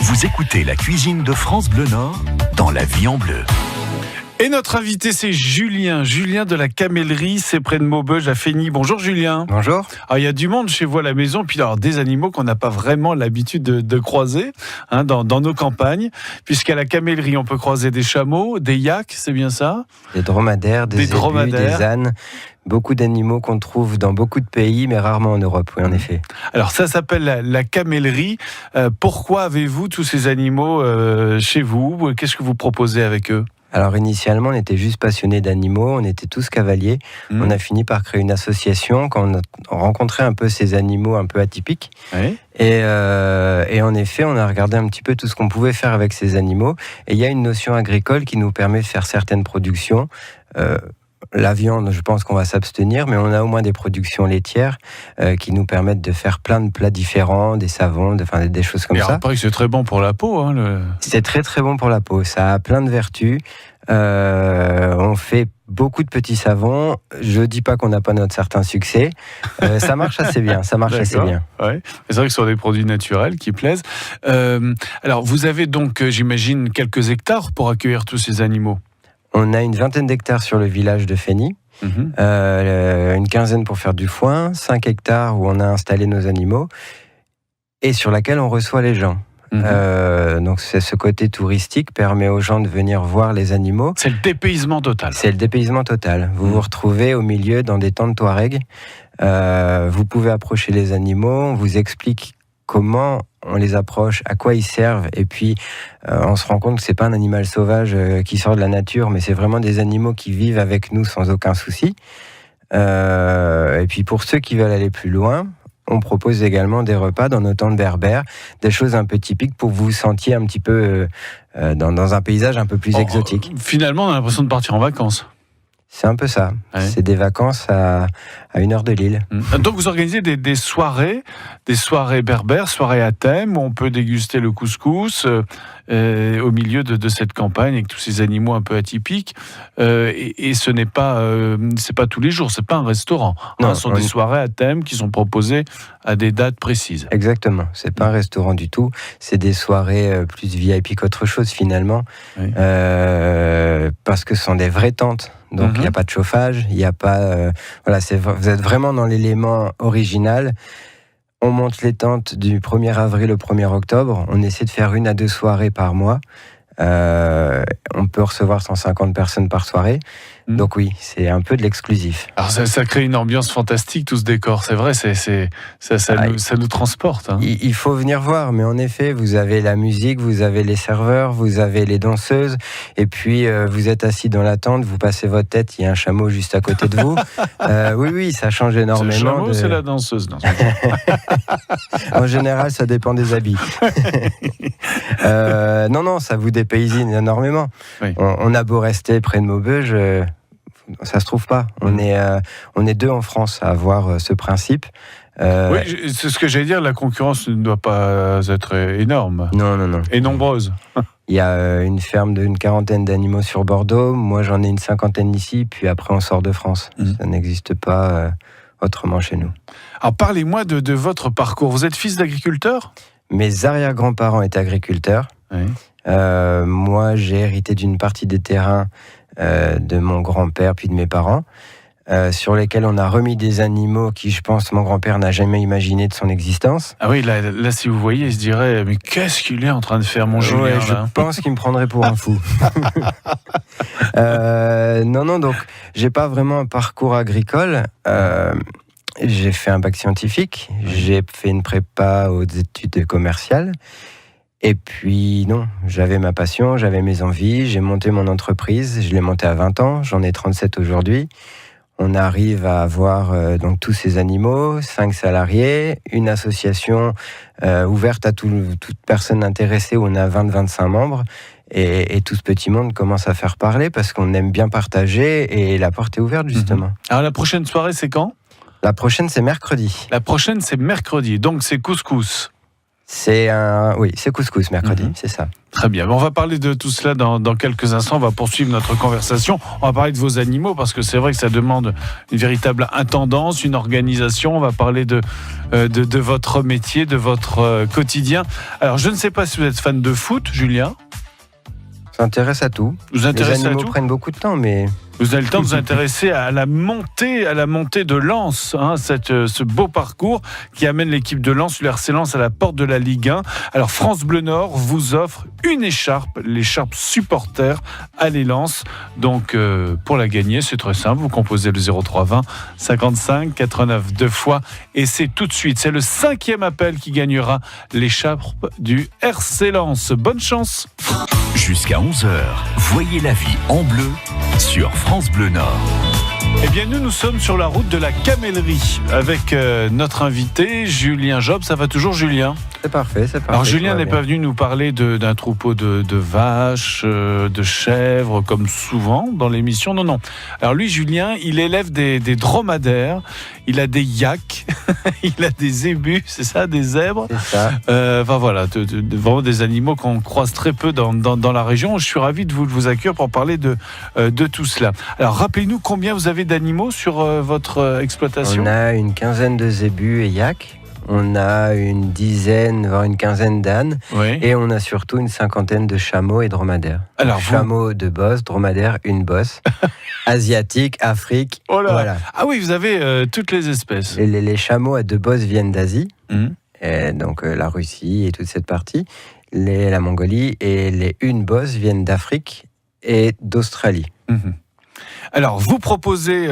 Vous écoutez la cuisine de France Bleu Nord dans La Vie en Bleu. Et notre invité, c'est Julien de la Camellerie, c'est près de Maubeuge à Feigny. Bonjour Julien. Bonjour. Alors, il y a du monde chez vous à la maison, puis alors des animaux qu'on n'a pas vraiment l'habitude de croiser dans nos campagnes, puisqu'à la Camellerie, on peut croiser des chameaux, des yaks, c'est bien ça ? Des dromadaires, des zébus, des ânes. Beaucoup d'animaux qu'on trouve dans beaucoup de pays, mais rarement en Europe, oui, en effet. Alors, ça s'appelle la Camellerie. Pourquoi avez-vous tous ces animaux chez vous ? Qu'est-ce que vous proposez avec eux ? Alors initialement, on était juste passionnés d'animaux, on était tous cavaliers. On a fini par créer une association quand on a rencontré un peu ces animaux un peu atypiques. Oui. Et en effet, on a regardé un petit peu tout ce qu'on pouvait faire avec ces animaux. Et il y a une notion agricole qui nous permet de faire certaines productions. La viande, je pense qu'on va s'abstenir, mais on a au moins des productions laitières qui nous permettent de faire plein de plats différents, des savons, des choses comme ça. Il paraît que c'est très bon pour la peau. C'est très très bon pour la peau, ça a plein de vertus. On fait beaucoup de petits savons. Je dis pas qu'on n'a pas notre certain succès. Ça marche assez bien. Ouais. C'est vrai que ce sont des produits naturels qui plaisent. Alors, vous avez donc, j'imagine, quelques hectares pour accueillir tous ces animaux. On a une vingtaine d'hectares sur le village de Feigny, une quinzaine pour faire du foin, 5 hectares où on a installé nos animaux et sur laquelle on reçoit les gens. Donc ce côté touristique permet aux gens de venir voir les animaux. C'est le dépaysement total. C'est le dépaysement total. Vous vous retrouvez au milieu dans des tentes Touareg. Vous pouvez approcher les animaux, on vous explique comment on les approche, à quoi ils servent, et puis on se rend compte que c'est pas un animal sauvage qui sort de la nature, mais c'est vraiment des animaux qui vivent avec nous sans aucun souci. Et puis pour ceux qui veulent aller plus loin, on propose également des repas dans nos tentes berbères, des choses un peu typiques pour que vous vous sentiez un petit peu dans un paysage un peu plus exotique. Finalement, on a l'impression de partir en vacances. C'est un peu ça. Ouais. C'est des vacances à 1 heure de Lille. Donc vous organisez des soirées berbères, soirées à thème, où on peut déguster le couscous au milieu de cette campagne avec tous ces animaux un peu atypiques. Et ce n'est pas, c'est pas tous les jours, c'est pas un restaurant. Non, ce sont des soirées à thème qui sont proposées à des dates précises. Exactement. C'est pas un restaurant du tout. C'est des soirées plus VIP qu'autre chose finalement, Oui. parce que ce sont des vraies tentes. Donc il n'y a pas de chauffage, il n'y a pas. Vous êtes vraiment dans l'élément original. On monte les tentes du 1er avril au 1er octobre. On essaie de faire 1 à 2 soirées par mois. On peut recevoir 150 personnes par soirée. Donc oui, c'est un peu de l'exclusif. Alors ça crée une ambiance fantastique, tout ce décor. C'est vrai, ça nous transporte. Il faut venir voir, mais en effet, vous avez la musique, vous avez les serveurs, vous avez les danseuses, et puis vous êtes assis dans la tente, vous passez votre tête, il y a un chameau juste à côté de vous. Oui, ça change énormément. C'est le chameau, c'est la danseuse. Non, en général, ça dépend des habits. Non, ça vous dépaysine énormément. Oui. On a beau rester près de Maubeuge, ça se trouve pas. On est 2 en France à avoir ce principe. Oui, c'est ce que j'allais dire, la concurrence ne doit pas être énorme. Non. Et nombreuse. Il y a une ferme d'une 40aine d'animaux sur Bordeaux. Moi, j'en ai une 50aine ici, puis après, on sort de France. Ça n'existe pas autrement chez nous. Alors, parlez-moi de votre parcours. Vous êtes fils d'agriculteur ? Mes arrière-grands-parents étaient agriculteurs. Oui. Moi, j'ai hérité d'une partie des terrains de mon grand-père puis de mes parents, sur lesquels on a remis des animaux qui, je pense, mon grand-père n'a jamais imaginé de son existence. Ah oui, là, si vous voyez, il se dirait, mais qu'est-ce qu'il est en train de faire, mon Julien, ouais, là ? Je pense qu'il me prendrait pour un fou. Non, donc, j'ai pas vraiment un parcours agricole. J'ai fait un bac scientifique, j'ai fait une prépa aux études commerciales. Et puis non, j'avais ma passion, j'avais mes envies, j'ai monté mon entreprise, je l'ai montée à 20 ans, j'en ai 37 aujourd'hui. On arrive à avoir donc tous ces animaux, 5 salariés, une association ouverte à toute personne intéressée où on a 20-25 membres. Et tout ce petit monde commence à faire parler parce qu'on aime bien partager et la porte est ouverte justement. Alors la prochaine soirée, c'est quand ? La prochaine, c'est mercredi. La prochaine, c'est mercredi, donc c'est couscous. C'est couscous mercredi, c'est ça. Très bien. On va parler de tout cela dans quelques instants. On va poursuivre notre conversation. On va parler de vos animaux parce que c'est vrai que ça demande une véritable intendance, une organisation. On va parler de votre métier, de votre quotidien. Alors, je ne sais pas si vous êtes fan de foot, Julien. Ça intéresse à tout. Vous intéressez Les animaux à tout. prennent beaucoup de temps, mais... Vous avez le temps de vous intéresser à la montée de Lens, ce beau parcours qui amène l'équipe de Lens, le RC Lens, à la porte de la Ligue 1. Alors France Bleu Nord vous offre une écharpe, l'écharpe supporter Allez Lens. Donc pour la gagner, c'est très simple, vous composez le 0320 55 89 deux fois et c'est tout de suite. C'est le 5e appel qui gagnera l'écharpe du RC Lens. Bonne chance. Jusqu'à 11h, voyez la vie en bleu sur France Bleu Nord. Eh bien, nous sommes sur la route de la camellerie avec notre invité, Julien Job. Ça va toujours, Julien ? C'est parfait. Alors, Julien n'est pas venu nous parler d'un troupeau de vaches, de chèvres, comme souvent dans l'émission. Non. Alors, lui, Julien, il élève des dromadaires, il a des yaks, il a des zébus, c'est ça, des zèbres. C'est ça. Voilà, vraiment des animaux qu'on croise très peu dans la région. Je suis ravi de vous accueillir pour parler de tout cela. Alors, rappelez-nous combien vous avez d'animaux sur votre exploitation ? On a une quinzaine de zébus et yaks. On a une dizaine, voire une quinzaine d'ânes. Oui. Et on a surtout une cinquantaine de chameaux et dromadaires. Alors, chameaux, 2 bosses, dromadaires, 1 bosse. Asiatique, Afrique. Oh là. Voilà. Ah oui, vous avez toutes les espèces. Les chameaux à 2 bosses viennent d'Asie. Mmh. Donc la Russie et toute cette partie. La Mongolie. Et les 1 bosse viennent d'Afrique et d'Australie. Mmh. Alors, vous proposez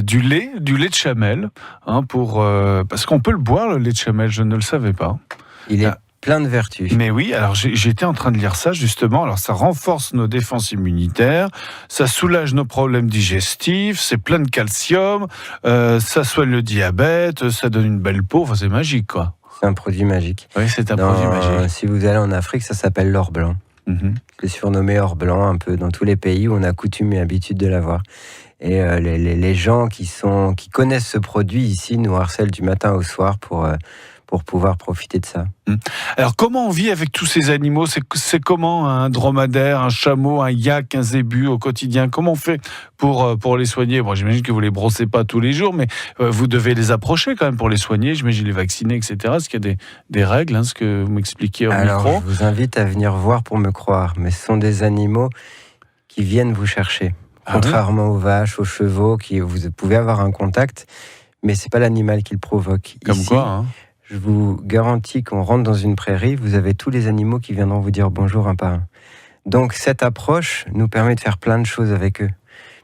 du lait de chamelle, parce qu'on peut le boire, le lait de chamelle, je ne le savais pas. Il est plein de vertus. Mais oui, alors j'étais en train de lire ça justement. Alors, ça renforce nos défenses immunitaires, ça soulage nos problèmes digestifs, c'est plein de calcium, ça soigne le diabète, ça donne une belle peau, enfin, c'est magique, quoi. C'est un produit magique. Oui, c'est un produit magique. Si vous allez en Afrique, ça s'appelle l'or blanc. Mmh. Je l'ai surnommé or blanc un peu dans tous les pays où on a coutume et habitude de l'avoir. Et les gens qui connaissent ce produit ici nous harcèlent du matin au soir pour pouvoir profiter de ça. Alors, comment on vit avec tous ces animaux ? C'est comment un dromadaire, un chameau, un yak, un zébu au quotidien ? Comment on fait pour les soigner ? Bon, j'imagine que vous ne les brossez pas tous les jours, mais vous devez les approcher quand même pour les soigner. J'imagine les vacciner, etc. Est-ce qu'il y a des règles, ce que vous m'expliquiez au Alors, micro ? je vous invite à venir voir pour me croire, mais ce sont des animaux qui viennent vous chercher. Contrairement aux vaches, aux chevaux, vous pouvez avoir un contact, mais ce n'est pas l'animal qui le provoque. Comme ici, quoi, je vous garantis qu'on rentre dans une prairie, vous avez tous les animaux qui viendront vous dire bonjour un par un. Donc cette approche nous permet de faire plein de choses avec eux.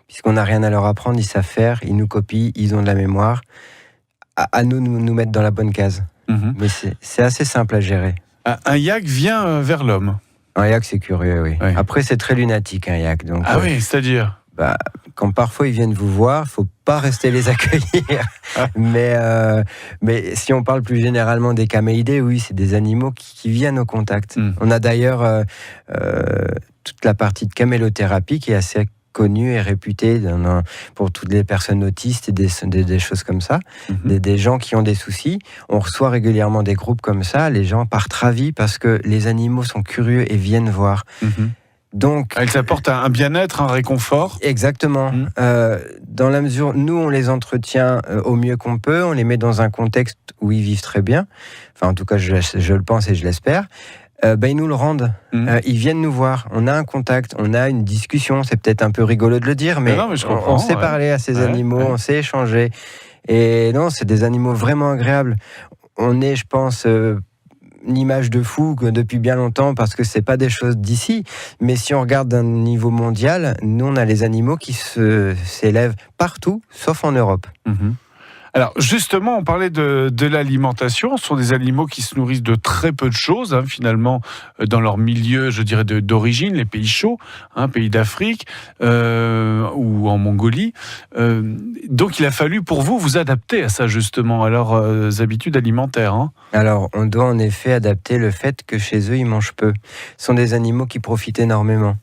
Puisqu'on n'a rien à leur apprendre, ils savent faire, ils nous copient, ils ont de la mémoire. À nous mettre dans la bonne case. Mmh. Mais c'est assez simple à gérer. Un yak vient vers l'homme. Un yak, c'est curieux, oui. Après, c'est très lunatique, un yak. Donc, oui, c'est-à-dire quand parfois ils viennent vous voir, il ne faut pas rester les accueillir. Mais si on parle plus généralement des caméidés, oui, c'est des animaux qui viennent au contact. On a d'ailleurs toute la partie de camélothérapie qui est assez connue et réputée pour toutes les personnes autistes et des choses comme ça, des gens qui ont des soucis. On reçoit régulièrement des groupes comme ça, les gens partent ravis parce que les animaux sont curieux et viennent voir. Donc, elles apportent un bien-être, un réconfort. Exactement. Dans la mesure, nous, on les entretient au mieux qu'on peut, on les met dans un contexte où ils vivent très bien. Enfin, en tout cas, je le pense et je l'espère. Ils nous le rendent. Ils viennent nous voir. On a un contact, on a une discussion. C'est peut-être un peu rigolo de le dire, mais on sait parler à ces animaux, on sait échanger. Et non, c'est des animaux vraiment agréables. On est, je pense, une image de fou depuis bien longtemps parce que c'est pas des choses d'ici. Mais si on regarde d'un niveau mondial, nous, on a les animaux qui s'élèvent partout, sauf en Europe. Alors justement, on parlait de l'alimentation. Ce sont des animaux qui se nourrissent de très peu de choses, finalement, dans leur milieu, je dirais, d'origine, les pays chauds, pays d'Afrique ou en Mongolie. Donc il a fallu pour vous adapter à ça, justement, à leurs habitudes alimentaires. Alors, on doit en effet adapter le fait que chez eux, ils mangent peu. Ce sont des animaux qui profitent énormément.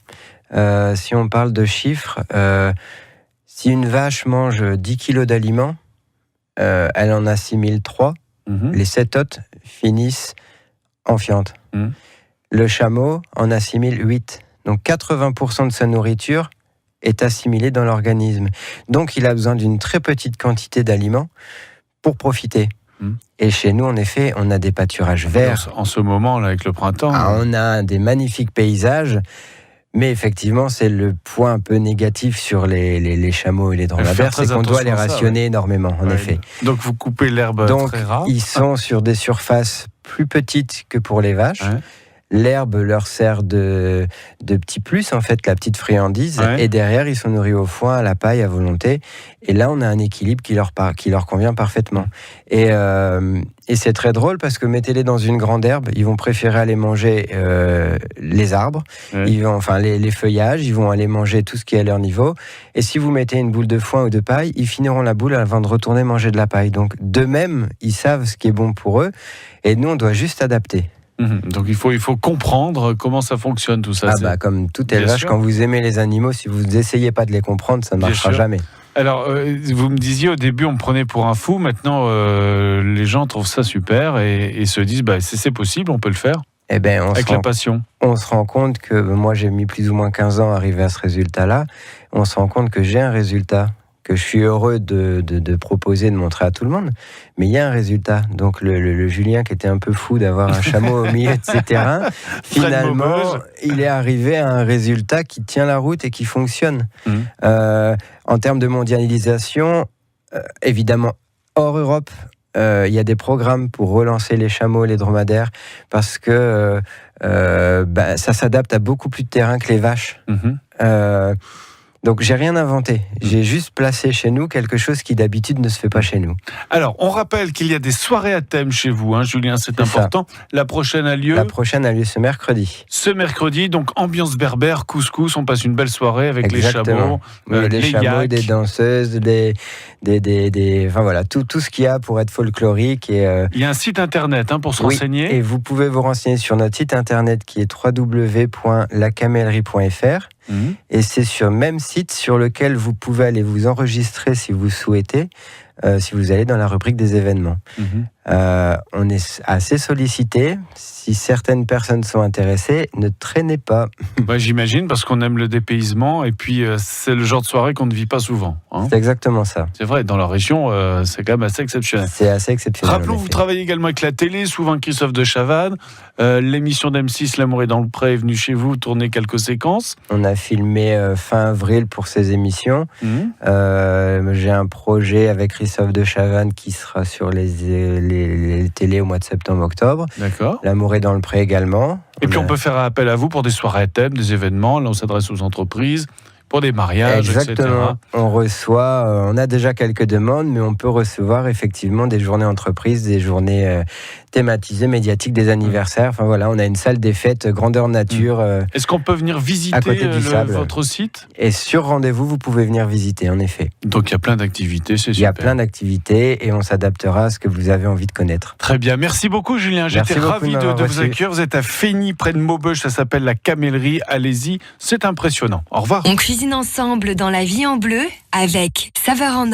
Si on parle de chiffres, si une vache mange 10 kilos d'aliments, elle en a 6003. Les 7 autres finissent en fiente. le chameau en assimile 8. Donc 80% de sa nourriture est assimilée dans l'organisme. Donc il a besoin d'une très petite quantité d'aliments pour profiter. Et chez nous, en effet, on a des pâturages verts. En ce moment, là, avec le printemps... On a des magnifiques paysages, mais effectivement, c'est le point un peu négatif sur les chameaux et les dromadaires, c'est qu'on doit les rationner énormément, en effet. Donc vous coupez l'herbe très rare. Ils sont sur des surfaces plus petites que pour les vaches. Ouais. L'herbe leur sert de petit plus, en fait, la petite friandise. Ouais. Et derrière, ils sont nourris au foin, à la paille, à volonté. Et là, on a un équilibre qui leur convient parfaitement. Et c'est très drôle parce que mettez-les dans une grande herbe, ils vont préférer aller manger les arbres, les feuillages, ils vont aller manger tout ce qui est à leur niveau. Et si vous mettez une boule de foin ou de paille, ils finiront la boule avant de retourner manger de la paille. Donc, d'eux-mêmes, ils savent ce qui est bon pour eux. Et nous, on doit juste adapter. Donc il faut comprendre comment ça fonctionne tout ça. Comme tout élevage, quand vous aimez les animaux, si vous n'essayez pas de les comprendre, ça ne marchera jamais. Alors, vous me disiez au début, on me prenait pour un fou. Maintenant, les gens trouvent ça super et se disent, c'est possible, on peut le faire. Avec la passion. On se rend compte que moi, j'ai mis plus ou moins 15 ans à arriver à ce résultat-là. On se rend compte que j'ai un résultat que je suis heureux de proposer, de montrer à tout le monde. Mais il y a un résultat. Donc le Julien qui était un peu fou d'avoir un chameau au milieu de ses terrains, finalement, il est arrivé à un résultat qui tient la route et qui fonctionne. En termes de mondialisation, évidemment, hors Europe, il y a des programmes pour relancer les chameaux, les dromadaires, parce que ça s'adapte à beaucoup plus de terrain que les vaches. Donc, j'ai rien inventé. J'ai juste placé chez nous quelque chose qui d'habitude ne se fait pas chez nous. Alors, on rappelle qu'il y a des soirées à thème chez vous, Julien, c'est important. Ça. La prochaine a lieu ce mercredi. Ce mercredi, donc ambiance berbère, couscous, on passe une belle soirée avec les chameaux, des chameaux, des danseuses, tout ce qu'il y a pour être folklorique. Et, il y a un site internet pour se renseigner. Et vous pouvez vous renseigner sur notre site internet qui est www.lacamellerie.fr. Et c'est sur le même site sur lequel vous pouvez aller vous enregistrer si vous souhaitez, si vous allez dans la rubrique des événements. On est assez sollicité. Si certaines personnes sont intéressées, ne traînez pas. J'imagine, parce qu'on aime le dépaysement et puis c'est le genre de soirée qu'on ne vit pas souvent. C'est exactement ça. C'est vrai, dans la région, c'est quand même assez exceptionnel. C'est assez exceptionnel. Rappelons, vous travaillez également avec la télé, souvent Christophe de Chavannes. L'émission d'M6, L'amour est dans le pré, est venue chez vous tourner quelques séquences. On a filmé fin avril pour ces émissions. J'ai un projet avec Christophe de Chavannes qui sera sur les télés au mois de septembre-octobre. D'accord. L'amour est dans le pré également. Et puis on peut faire appel à vous pour des soirées à thème, des événements. Là, on s'adresse aux entreprises, pour des mariages, Exactement. etc. On a déjà quelques demandes, mais on peut recevoir effectivement des journées entreprises, des journées thématisées, médiatiques, des anniversaires. Enfin voilà, on a une salle des fêtes grandeur nature. Est-ce qu'on peut venir visiter votre site ? Et sur rendez-vous, vous pouvez venir visiter, en effet. Donc il y a plein d'activités, c'est super. Il y a plein d'activités et on s'adaptera à ce que vous avez envie de connaître. Très bien, merci beaucoup Julien. J'étais ravi de vous accueillir. Vous êtes à Fény, près de Maubeuge, ça s'appelle la Camellerie. Allez-y, c'est impressionnant. Au revoir. On cuisine ensemble dans La Vie en Bleu avec Saveur en Or.